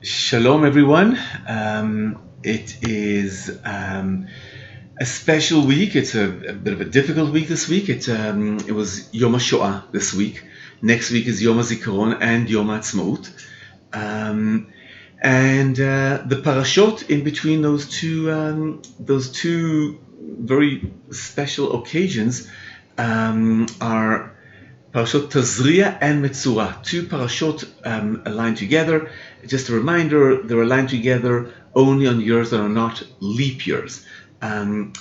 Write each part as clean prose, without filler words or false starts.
Shalom, everyone. It is a special week. It's a bit of a difficult week this week. It was Yom HaShoah this week. Next week is Yom HaZikaron and Yom HaAtzmaut. And the parashot in between those two very special occasions are Parashot Tazria and Metzura, two parashot aligned together. Just a reminder, they're aligned together only on years that are not leap years. And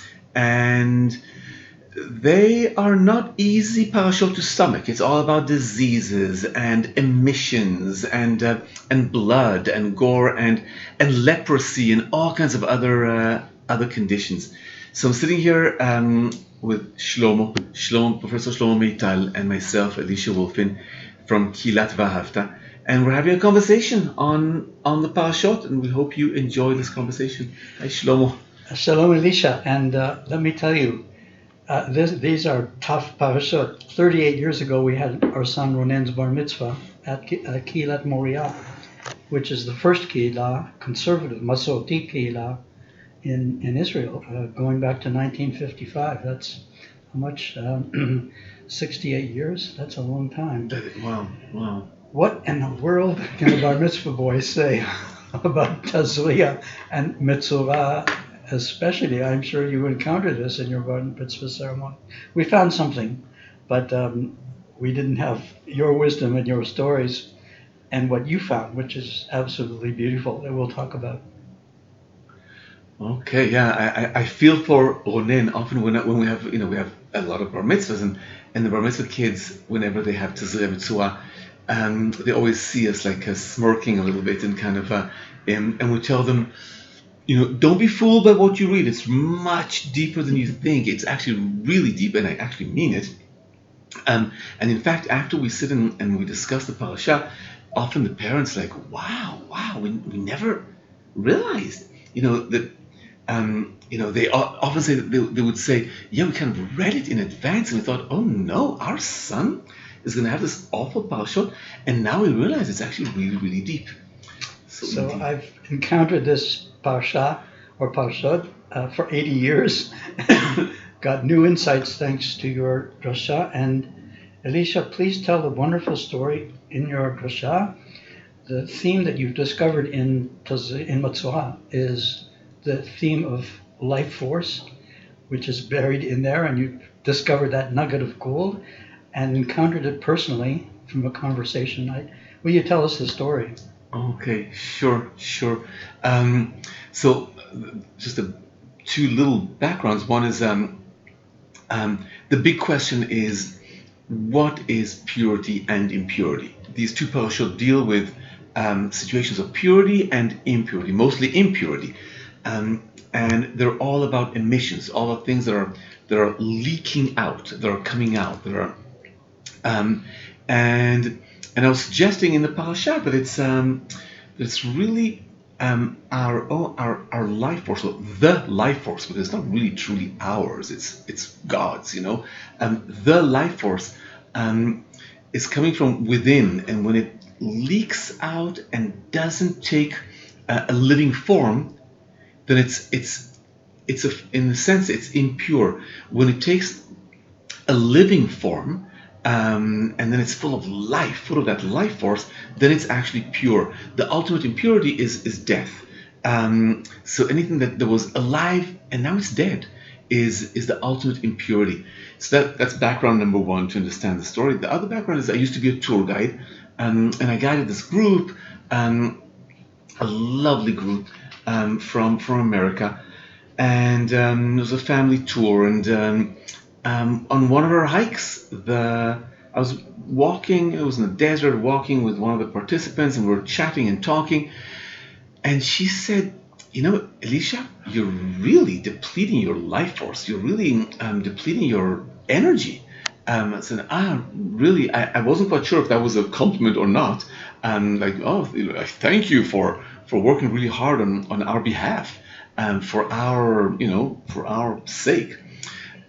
they are not easy parashot to stomach. It's all about diseases and emissions and blood and gore and leprosy and all kinds of other conditions. So I'm sitting here with Professor Shlomo Meital, and myself, Elisha Wolfin, from Kilat Vahavta, and we're having a conversation on the parashot, and we hope you enjoy this conversation. Hi, Shlomo. Shalom, Elisha, and let me tell you, these are tough parashot. 38 years ago, we had our son Ronen's bar mitzvah at Kilat Moriah, which is the first Keilah, conservative, Masorti Keilah in Israel, going back to 1955. That's how much? 68 years? That's a long time. Wow. What in the world can a bar mitzvah boy say about Tazria and Metzura? Especially, I'm sure you encountered this in your bar mitzvah ceremony. We found something, but we didn't have your wisdom and your stories and what you found, which is absolutely beautiful, that we'll talk about. Okay, yeah, I feel for Ronen. Often when we have a lot of bar mitzvahs, and the bar mitzvah kids, whenever they have Tazria Metzura, they always see us like smirking a little bit and kind of and we tell them, don't be fooled by what you read. It's much deeper than you think. It's actually really deep, and I actually mean it. And in fact, after we sit and we discuss the parasha, often the parents are like, wow, we never realized, that, they often say that they would say, yeah, we kind of read it in advance, and we thought, oh no, our son is going to have this awful parasha, and now we realize it's actually really, really deep. So I've encountered this parsha or parshot for 80 years. Got new insights thanks to your drasha. And Elisha, please tell the wonderful story in your drasha. The theme that you've discovered in Metzora is the theme of life force, which is buried in there, and you discovered that nugget of gold and encountered it personally from a conversation. Will you tell us the story? Okay, sure. So, just two little backgrounds. One is the big question is, what is purity and impurity? These two parashot deal with situations of purity and impurity, mostly impurity, and they're all about emissions, all the things that are leaking out, that are coming out, that are and I was suggesting in the parasha that it's really our life force, so the life force, because it's not really truly ours. It's God's. The life force is coming from within, and when it leaks out and doesn't take a living form, then in a sense it's impure. When it takes a living form, and then it's full of life, full of that life force, then it's actually pure. The ultimate impurity is death. So anything that was alive and now it's dead is the ultimate impurity. So that's background number one to understand the story. The other background is I used to be a tour guide, and I guided this group, a lovely group from America, and it was a family tour, and on one of our hikes, I was walking. It was in the desert, walking with one of the participants, and we were chatting and talking. And she said, Elisha, you're really depleting your life force. You're really depleting your energy. I said, really? I wasn't quite sure if that was a compliment or not. Thank you for working really hard on our behalf, for our sake.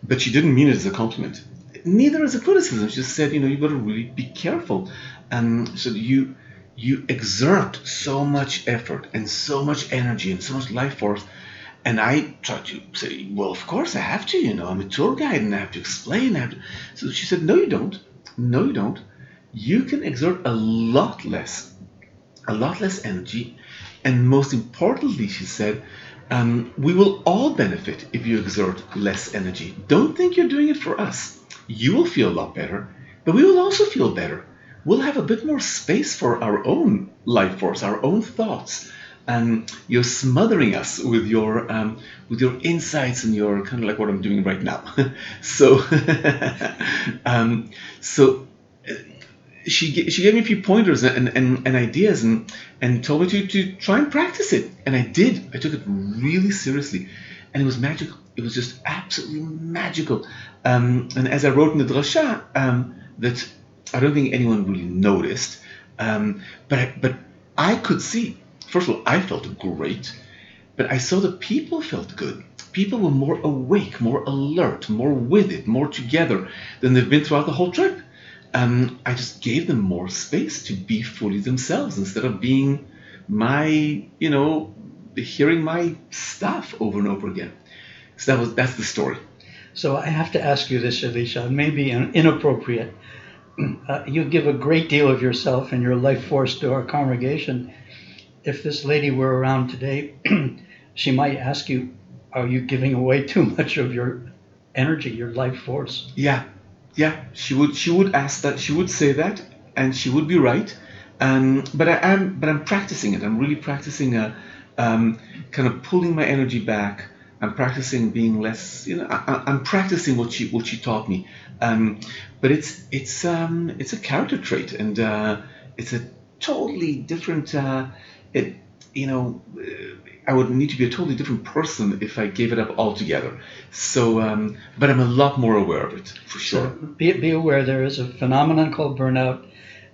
But she didn't mean it as a compliment. Neither as a criticism. She just said, you've got to really be careful. So you exert so much effort and so much energy and so much life force. And I tried to say, well, of course I have to, I'm a tour guide and I have to explain. So she said, no, you don't. No, you don't. You can exert a lot less energy. And most importantly, she said, we will all benefit if you exert less energy. Don't think you're doing it for us. You will feel a lot better, but we will also feel better. We'll have a bit more space for our own life force, our own thoughts. And you're smothering us with your insights and your kind of like what I'm doing right now. so, so she gave me a few pointers and ideas and told me to try and practice it. And I did. I took it really seriously. And it was magical. It was just absolutely magical. And as I wrote in the drasha, that I don't think anyone really noticed, but I could see, first of all, I felt great, but I saw that people felt good. People were more awake, more alert, more with it, more together than they've been throughout the whole trip. I just gave them more space to be fully themselves instead of being hearing my stuff over and over again. So that's the story. So I have to ask you this, Elisha, maybe inappropriate. You give a great deal of yourself and your life force to our congregation. If this lady were around today, she might ask you, are you giving away too much of your energy, your life force? Yeah, she would ask that. She would say that, and she would be right. But I'm practicing it. I'm really practicing kind of pulling my energy back. I'm practicing being less. I'm practicing what she taught me. But it's a character trait, and it's a totally different. It you know. I would need to be a totally different person if I gave it up altogether. So, but I'm a lot more aware of it, for sure. So be aware there is a phenomenon called burnout.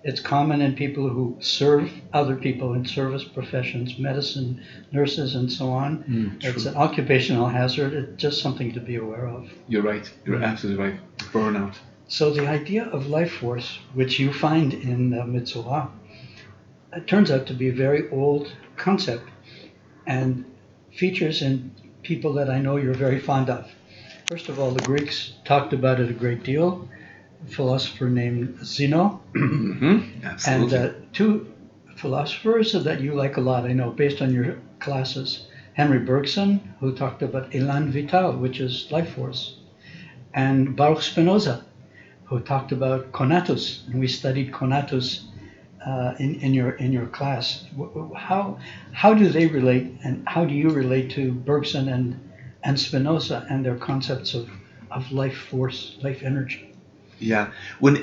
It's common in people who serve other people in service professions, medicine, nurses, and so on. It's an occupational hazard. It's just something to be aware of. You're right. You're absolutely right. Burnout. So the idea of life force, which you find in Metzura, it turns out to be a very old concept and features in people that I know you're very fond of. First of all, the Greeks talked about it a great deal. A philosopher named Zeno. Absolutely. And two philosophers that you like a lot, I know, based on your classes. Henry Bergson, who talked about élan vital, which is life force. And Baruch Spinoza, who talked about conatus, and we studied conatus in your class. How do they relate, and how do you relate to Bergson and Spinoza and their concepts of life force, life energy? Yeah, when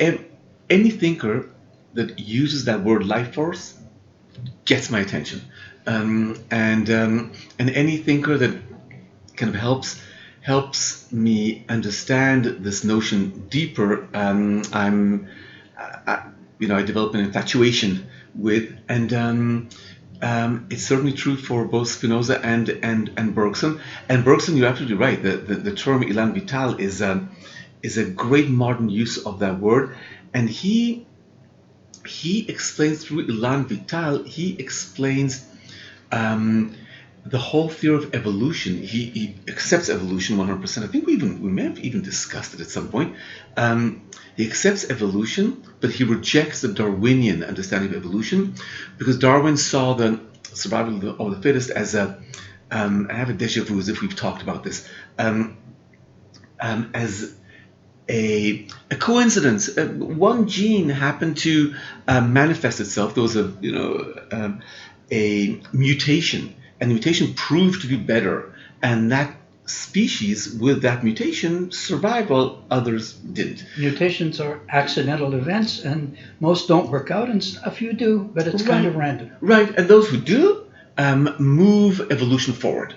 any thinker that uses that word life force gets my attention, and any thinker that kind of helps me understand this notion deeper, I develop an infatuation with, and it's certainly true for both Spinoza and Bergson. And Bergson, you're absolutely right. The term élan vital is a great modern use of that word, and he explains through élan vital. He explains the whole theory of evolution. He accepts evolution 100%. I think we may have even discussed it at some point. He accepts evolution, but he rejects the Darwinian understanding of evolution, because Darwin saw the survival of the fittest as I have a déjà vu as if we've talked about this, as a coincidence. One gene happened to manifest itself. There was a mutation, and the mutation proved to be better, and that species with that mutation survived while others didn't. Mutations are accidental events, and most don't work out, and a few do, but it's kind of random. Right, and those who do move evolution forward.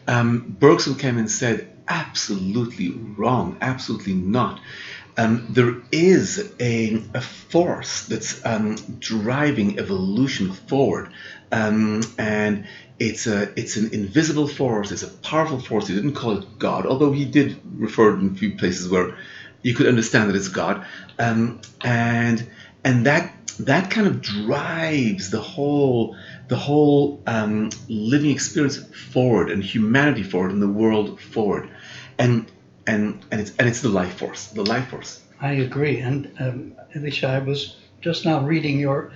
Bergson came and said, absolutely wrong, absolutely not. There is a force that's driving evolution forward, and it's an invisible force. It's a powerful force. He didn't call it God, although he did refer in a few places where you could understand that it's God, and that that kind of drives the whole living experience forward, and humanity forward, and the world forward, and it's the life force. I agree. And Elisha, I was just now reading your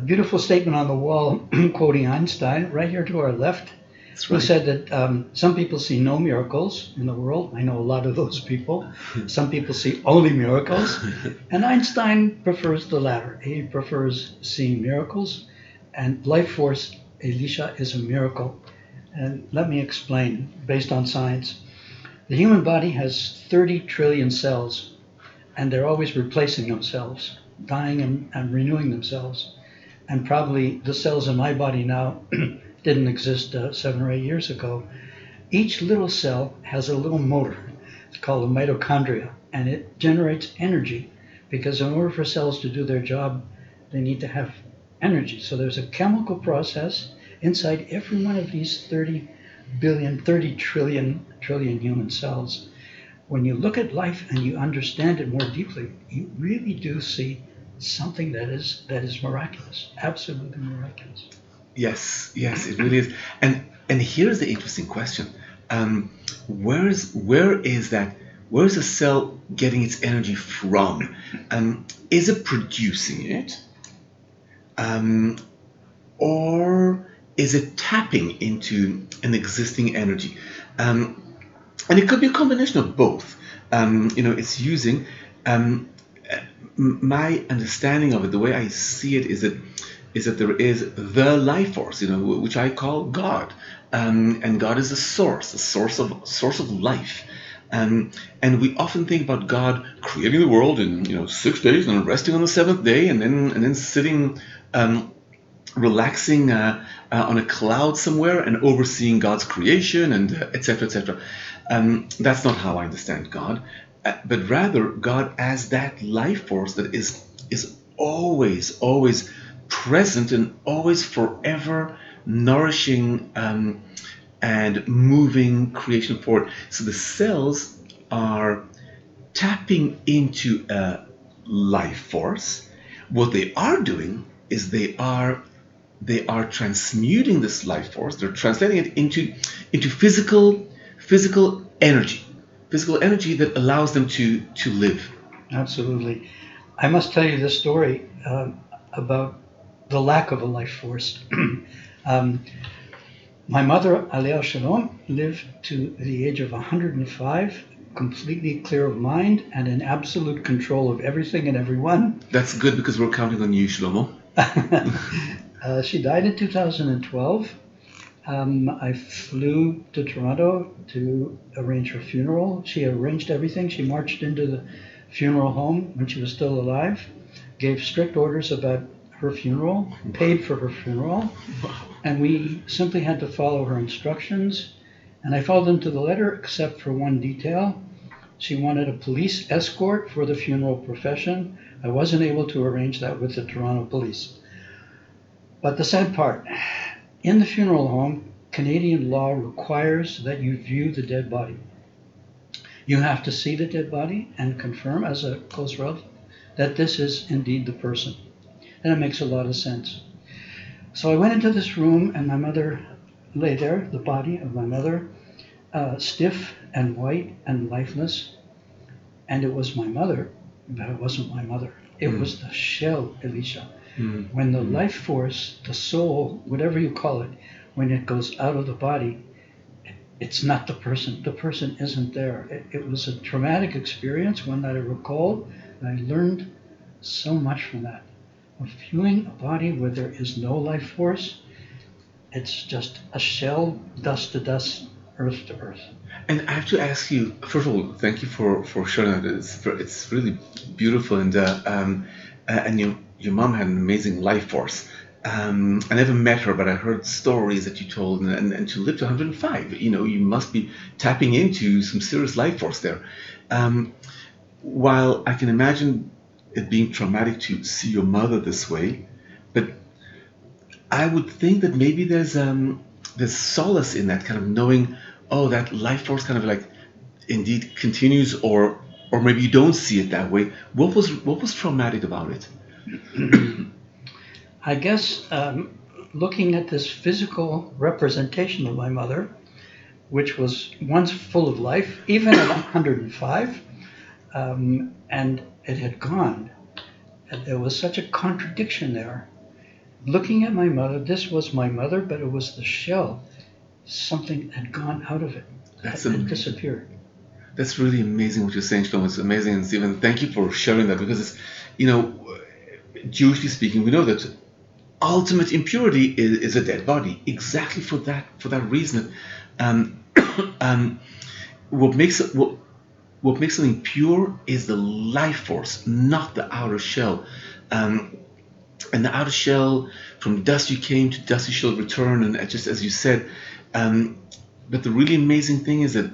beautiful statement on the wall, quoting Einstein, right here to our left, That's who right. said that some people see no miracles in the world. I know a lot of those people. Some people see only miracles. And Einstein prefers the latter. He prefers seeing miracles. And life force, Elisha, is a miracle. And let me explain, based on science. The human body has 30 trillion cells, and they're always replacing themselves, dying and renewing themselves. And probably the cells in my body now didn't exist 7 or 8 years ago. Each little cell has a little motor. It's called a mitochondria, and it generates energy because in order for cells to do their job, they need to have energy. So there's a chemical process inside every one of these 30 billion, 30 trillion human cells. When you look at life and you understand it more deeply, you really do see something that is miraculous, absolutely miraculous. Yes, yes, it really is. And here's the interesting question: where is a cell getting its energy from? Is it producing it, um, or is it tapping into an existing energy? Um, and it could be a combination of both. It's using. Um, my understanding of it, the way I see it, is that there is the life force, which I call God, and God is the source of life. And we often think about God creating the world in 6 days and resting on the seventh day, and then sitting relaxing on a cloud somewhere and overseeing God's creation, and etc. etc. That's not how I understand God, but rather God as that life force that is always present and always forever nourishing and moving creation forward. So the cells are tapping into a life force. What they are doing is they are transmuting this life force. They're translating it into physical energy that allows them to live. Absolutely. I must tell you this story about the lack of a life force. um, my mother, Aliyah Shalom, lived to the age of 105, completely clear of mind and in absolute control of everything and everyone. That's good because we're counting on you, Shlomo. She died in 2012. I flew to Toronto to arrange her funeral. She arranged everything. She marched into the funeral home when she was still alive, gave strict orders about her funeral, paid for her funeral, and we simply had to follow her instructions. And I followed them to the letter, except for one detail. She wanted a police escort for the funeral procession. I wasn't able to arrange that with the Toronto police. But the sad part, in the funeral home, Canadian law requires that you view the dead body. You have to see the dead body and confirm as a close relative that this is indeed the person. And it makes a lot of sense. So I went into this room and my mother lay there, the body of my mother, stiff and white and lifeless. And it was my mother, but it wasn't my mother. It was the shell, Elisha. When the life force, the soul, whatever you call it, when it goes out of the body, it's not the person. The person isn't there. It was a traumatic experience, one that I recall, and I learned so much from that. Of viewing a body where there is no life force, it's just a shell, dust to dust, earth to earth. And I have to ask you, first of all, thank you for sharing that. It's really beautiful, and your mom had an amazing life force. I never met her, but I heard stories that you told, and she lived to 105. You must be tapping into some serious life force there. While I can imagine it being traumatic to see your mother this way, but I would think that maybe there's solace in that kind of knowing, oh, that life force kind of like indeed continues, or maybe you don't see it that way. What was traumatic about it? I guess looking at this physical representation of my mother, which was once full of life, even at 105, and it had gone. And there was such a contradiction there. Looking at my mother, this was my mother, but it was the shell. Something had gone out of it. It disappeared. That's really amazing what you're saying, Shlomo. It's amazing, and Stephen, thank you for sharing that, because it's, Jewishly speaking, we know that ultimate impurity is a dead body. Exactly for that reason. Um, what makes something pure is the life force, not the outer shell. And the outer shell, from dust you came, to dust you shall return, and just as you said. But the really amazing thing is that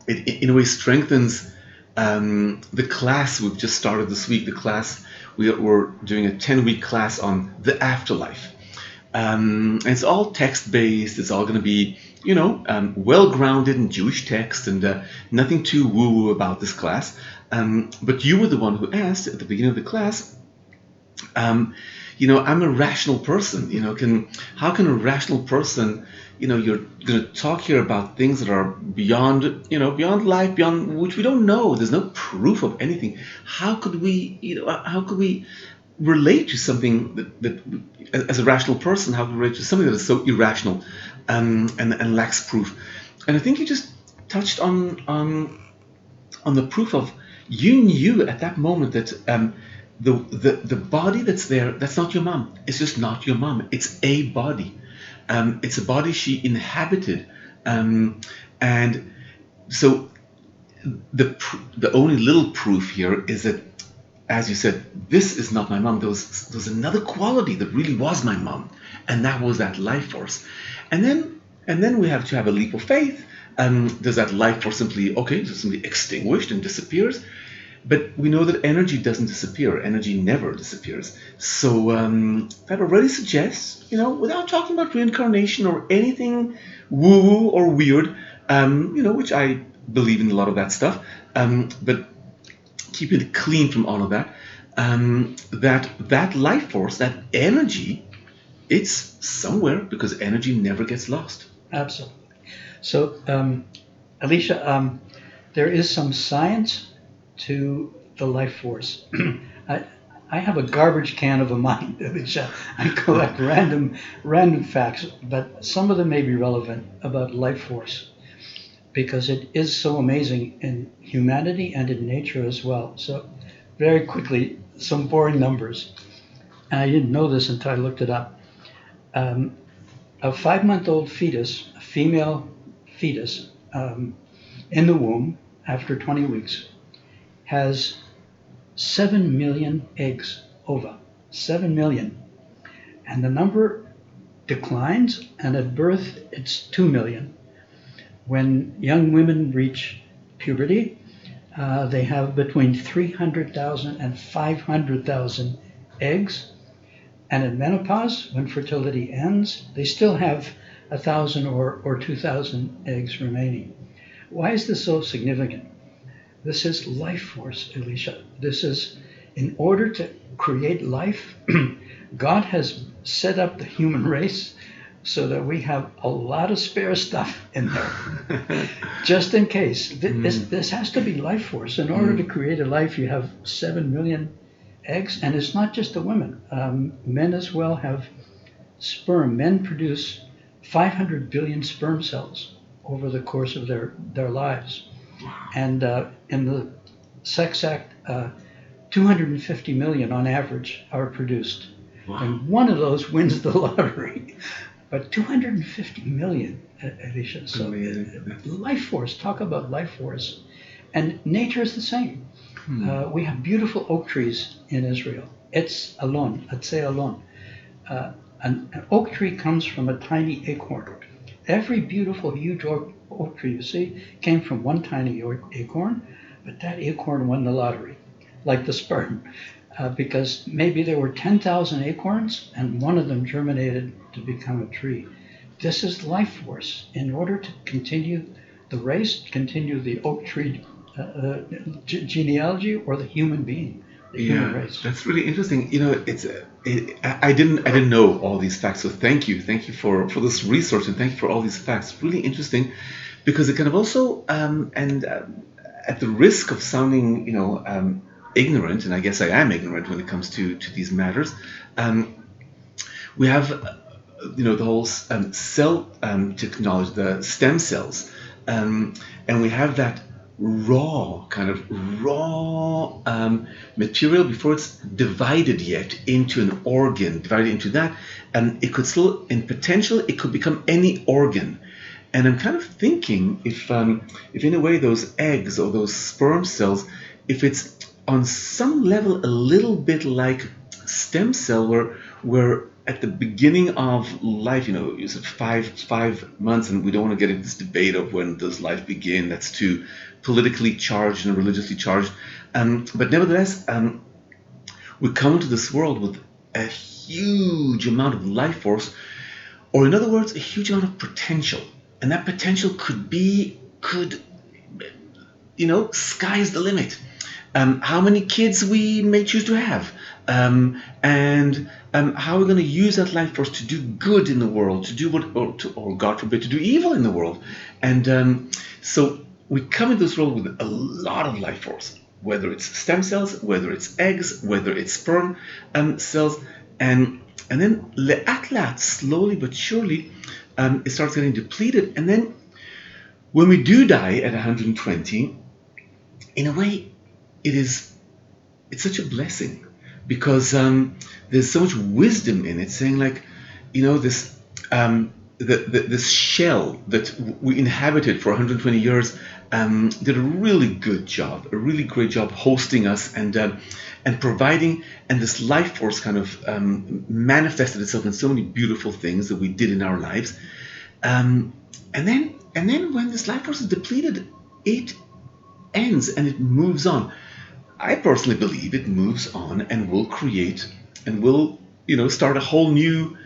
it in a way strengthens the class we've just started this week. The class we're doing a 10-week class on the afterlife. And it's all text-based. It's all going to be, well-grounded in Jewish text, and nothing too woo-woo about this class. But you were the one who asked at the beginning of the class, I'm a rational person. How can a rational person, you're going to talk here about things that are beyond life, beyond which we don't know. There's no proof of anything. How could we relate to something that as a rational person, how can we relate to something that is so irrational, and lacks proof? And I think you just touched on the proof of, you knew at that moment that the body that's there, that's not your mom. It's just not your mom. It's a body. It's a body she inhabited, and so the only little proof here is that, as you said, this is not my mom. There was another quality that really was my mom, and that was that life force. And then we have to have a leap of faith. Does that life force simply extinguished and disappears? But we know that energy doesn't disappear. Energy never disappears. So that already suggests, without talking about reincarnation or anything woo-woo or weird, which I believe in a lot of that stuff, but keeping it clean from all of that, that life force, that energy, it's somewhere, because energy never gets lost. Absolutely. So, Alicia, there is some science to the life force. I have a garbage can of a mind, Alicia. I collect random facts, but some of them may be relevant about life force, because it is so amazing in humanity and in nature as well. So, very quickly, some boring numbers. And I didn't know this until I looked it up. A 5-month-old fetus, a female fetus, in the womb after 20 weeks, has 7 million eggs, ova, 7 million. And the number declines, and at birth it's 2 million. When young women reach puberty, they have between 300,000 and 500,000 eggs. And at menopause, when fertility ends, they still have 1,000 or 2,000 eggs remaining. Why is this so significant? This is life force, Alicia. This is, in order to create life, God has set up the human race so that we have a lot of spare stuff in there, just in case. This has to be life force. In order to create a life, you have 7 million eggs, and it's not just the women. Men as well have sperm. Men produce 500 billion sperm cells over the course of their lives. And in the sex act, 250 million on average are produced. Wow. And one of those wins the lottery. But 250 million, Alicia. So life force, talk about life force. And nature is the same. We have beautiful oak trees in Israel. Etz alon, atzei alon. An oak tree comes from a tiny acorn. Every beautiful, huge oak tree you see came from one tiny acorn, but that acorn won the lottery, like the sperm, because maybe there were 10,000 acorns and one of them germinated to become a tree. This is life force. In order to continue the race, continue the oak tree genealogy, or the human being, the human Yeah, race. that's really interesting. I didn't know all these facts, so thank you for this research, and thank you for all these facts. Really interesting, because it kind of also and at the risk of sounding ignorant, and I guess I am ignorant when it comes to these matters. Um, we have the whole cell technology, the stem cells, and we have that raw material before it's divided yet into an organ, divided into that, and it could still, in potential, it could become any organ. And I'm kind of thinking if in a way those eggs or those sperm cells, if it's on some level a little bit like stem cell, where at the beginning of life, you said 5 months, and we don't want to get into this debate of when does life begin. That's too politically charged and religiously charged. But nevertheless, we come into this world with a huge amount of life force, or in other words, a huge amount of potential. And that potential sky's the limit. How many kids we may choose to have, and how we're going to use that life force to do good in the world, to do or God forbid, to do evil in the world. And so we come into this world with a lot of life force, whether it's stem cells, whether it's eggs, whether it's sperm cells, and then le'at, slowly but surely, it starts getting depleted. And then when we do die at 120, in a way, it's such a blessing, because there's so much wisdom in it, saying like, this this shell that we inhabited for 120 years did a really good job, a really great job hosting us and providing, and this life force kind of manifested itself in so many beautiful things that we did in our lives. And then when this life force is depleted, it ends and it moves on. I personally believe it moves on and will create and will start a whole new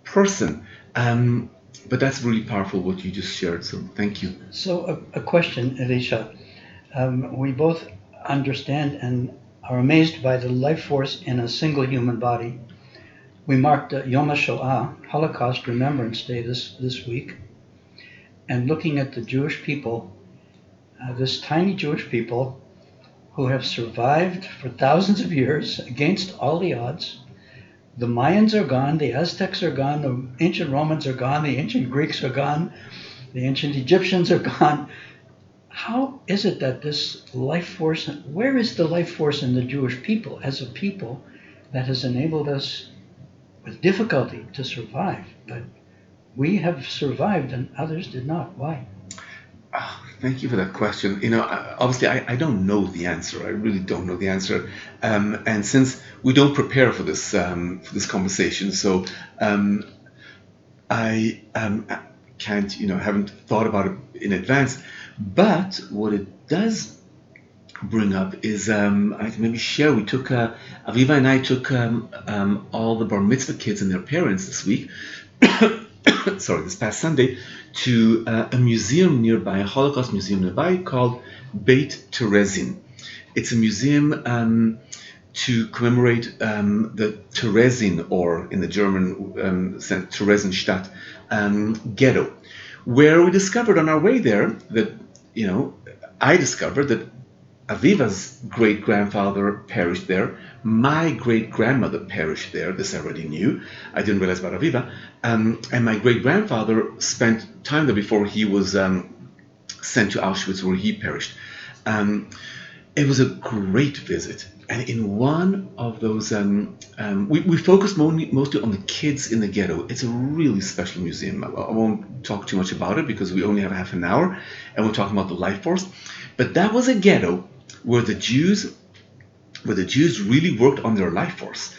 person. But that's really powerful what you just shared. So thank you. So a question, Elisha. We both understand and are amazed by the life force in a single human body. We marked Yom HaShoah, Holocaust Remembrance Day, this week, and looking at the Jewish people, this tiny Jewish people who have survived for thousands of years against all the odds. The Mayans are gone, the Aztecs are gone, the ancient Romans are gone, the ancient Greeks are gone, the ancient Egyptians are gone. How is it that this life force, where is the life force in the Jewish people as a people that has enabled us with difficulty to survive? But we have survived and others did not. Why? Oh, thank you for that question. Obviously, I don't know the answer. I really don't know the answer. And since we don't prepare for this conversation, so I can't, haven't thought about it in advance. But what it does bring up is I can maybe share. We took Aviva and I took all the bar mitzvah kids and their parents this week. Sorry, this past Sunday, to a museum nearby, a Holocaust museum nearby called Beit Terezin. It's a museum to commemorate the Terezin, or in the German sense, Theresienstadt ghetto, where we discovered on our way there that, I discovered that Aviva's great-grandfather perished there. My great-grandmother perished there. This I already knew. I didn't realize about Aviva. And my great-grandfather spent time there before he was sent to Auschwitz, where he perished. It was a great visit. And in one of those, we focused mostly on the kids in the ghetto. It's a really special museum. I won't talk too much about it because we only have half an hour, and we're talking about the life force. But that was a ghetto where the Jews really worked on their life force.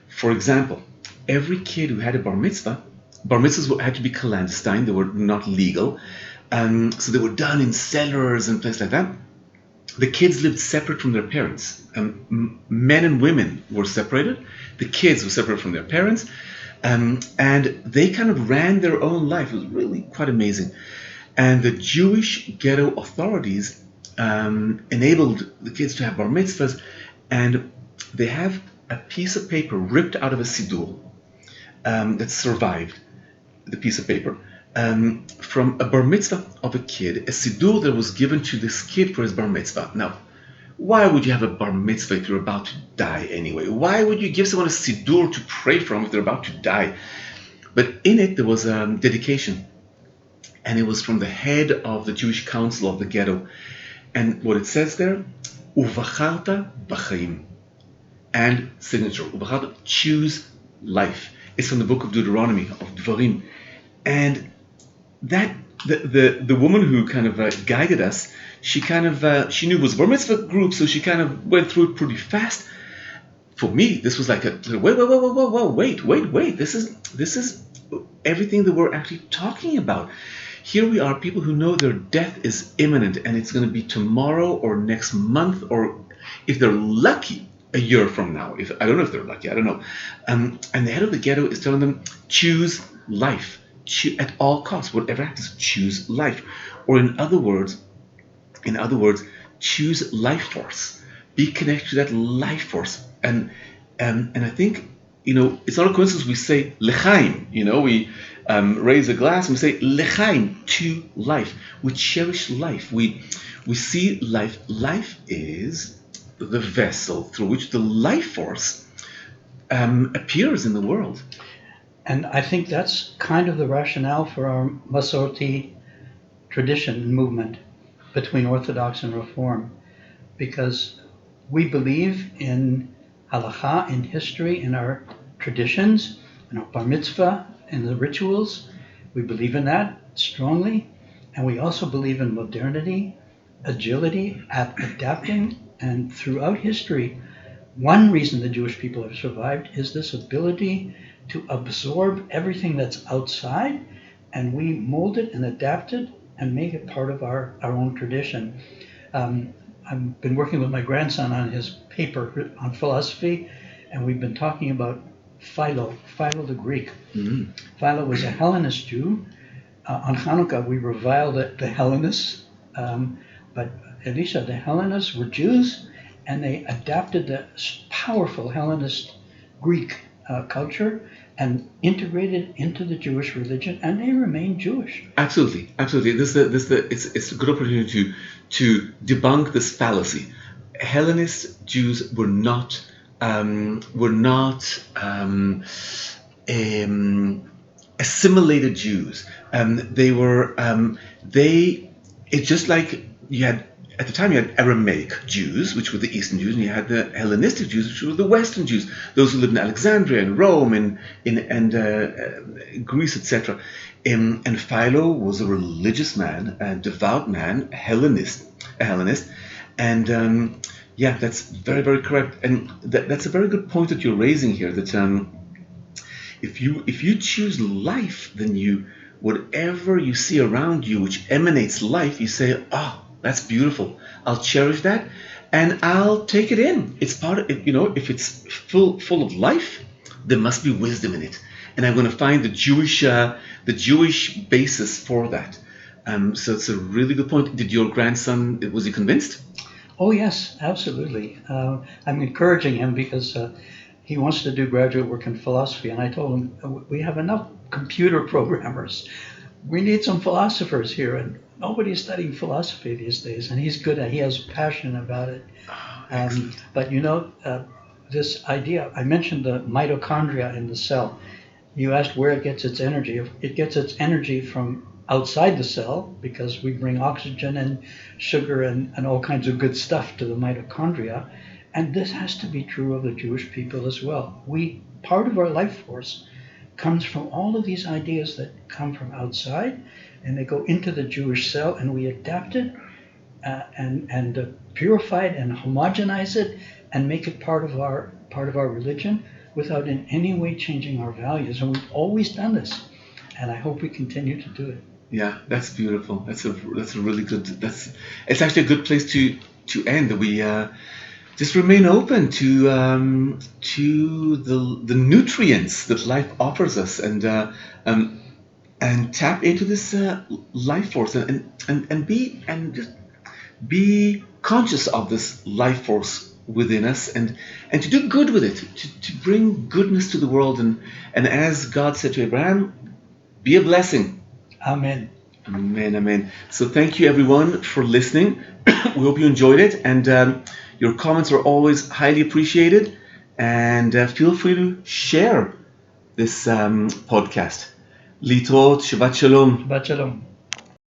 For example, every kid who had a bar mitzvahs had to be clandestine. They were not legal, so they were done in cellars and places like that. The kids lived separate from their parents. Men and women were separated. The kids were separate from their parents, and they kind of ran their own life. It was really quite amazing. And the Jewish ghetto authorities enabled the kids to have bar mitzvahs, and they have a piece of paper ripped out of a siddur that survived, the piece of paper, from a bar mitzvah of a kid, a siddur that was given to this kid for his bar mitzvah. Now, why would you have a bar mitzvah if you're about to die anyway? Why would you give someone a siddur to pray from if they're about to die? But in it, there was a dedication. And it was from the head of the Jewish council of the ghetto. And what it says there, Uvacharta b'chaim. And signature, Uvacharta, choose life. It's from the book of Deuteronomy, of Dvarim. And that, the woman who kind of guided us, she kind of, she knew it was a bar mitzvah group, so she kind of went through it pretty fast. For me, this was like wait. This is everything that we're actually talking about. Here we are, people who know their death is imminent and it's going to be tomorrow or next month, or if they're lucky, a year from now. If I don't know if they're lucky, I don't know. And the head of the ghetto is telling them, choose life. At all costs, whatever happens, choose life. Or in other words, choose life force. Be connected to that life force. And I think, it's not a coincidence we say l'chaim. We raise a glass and we say l'chaim, to life. We cherish life. We see life. Life is the vessel through which the life force appears in the world. And I think that's kind of the rationale for our Masorti tradition and movement between Orthodox and Reform, because we believe in halacha, in history, in our traditions, in our bar mitzvah, in the rituals. We believe in that strongly. And we also believe in modernity, agility, at adapting. And throughout history, one reason the Jewish people have survived is this ability to absorb everything that's outside, and we mold it and adapt it and make it part of our own tradition. I've been working with my grandson on his paper on philosophy, and we've been talking about Philo the Greek. Mm-hmm. Philo was a Hellenist Jew. On Hanukkah, we revile the Hellenists, but Elisha, the Hellenists were Jews, and they adapted the powerful Hellenist Greek culture and integrated into the Jewish religion, and they remain Jewish. Absolutely. It's a good opportunity to debunk this fallacy. Hellenist Jews were not assimilated Jews. It's just like you had. At the time, you had Aramaic Jews, which were the Eastern Jews, and you had the Hellenistic Jews, which were the Western Jews, those who lived in Alexandria and Rome and Greece, etc. And Philo was a religious man, a devout man, a Hellenist. And that's very, very correct. And that's a very good point that you're raising here. That if you choose life, then whatever you see around you, which emanates life, you say, that's beautiful. I'll cherish that, and I'll take it in. It's part of it. If it's full of life, there must be wisdom in it, and I'm going to find the Jewish basis for that. So it's a really good point. Did your grandson, was he convinced? Oh yes, absolutely. I'm encouraging him because he wants to do graduate work in philosophy, and I told him we have enough computer programmers. We need some philosophers here, and nobody's studying philosophy these days, and he has passion about it. But this idea, I mentioned the mitochondria in the cell. You asked where it gets its energy. It gets its energy from outside the cell, because we bring oxygen and sugar and all kinds of good stuff to the mitochondria. And this has to be true of the Jewish people as well. Part of our life force comes from all of these ideas that come from outside, and they go into the Jewish cell, and we adapt it and purify it and homogenize it and make it part of our religion without in any way changing our values. And we've always done this, and I hope we continue to do it. Yeah, that's beautiful. That's a really good. It's actually a good place to end. That we just remain open to the nutrients that life offers us, and tap into this life force, and just be conscious of this life force within us and to do good with it, to bring goodness to the world. And as God said to Abraham, be a blessing. Amen. Amen, amen. So thank you everyone for listening. We hope you enjoyed it, and your comments are always highly appreciated. And feel free to share this podcast. Litrot, Shabbat Shalom. Shabbat Shalom.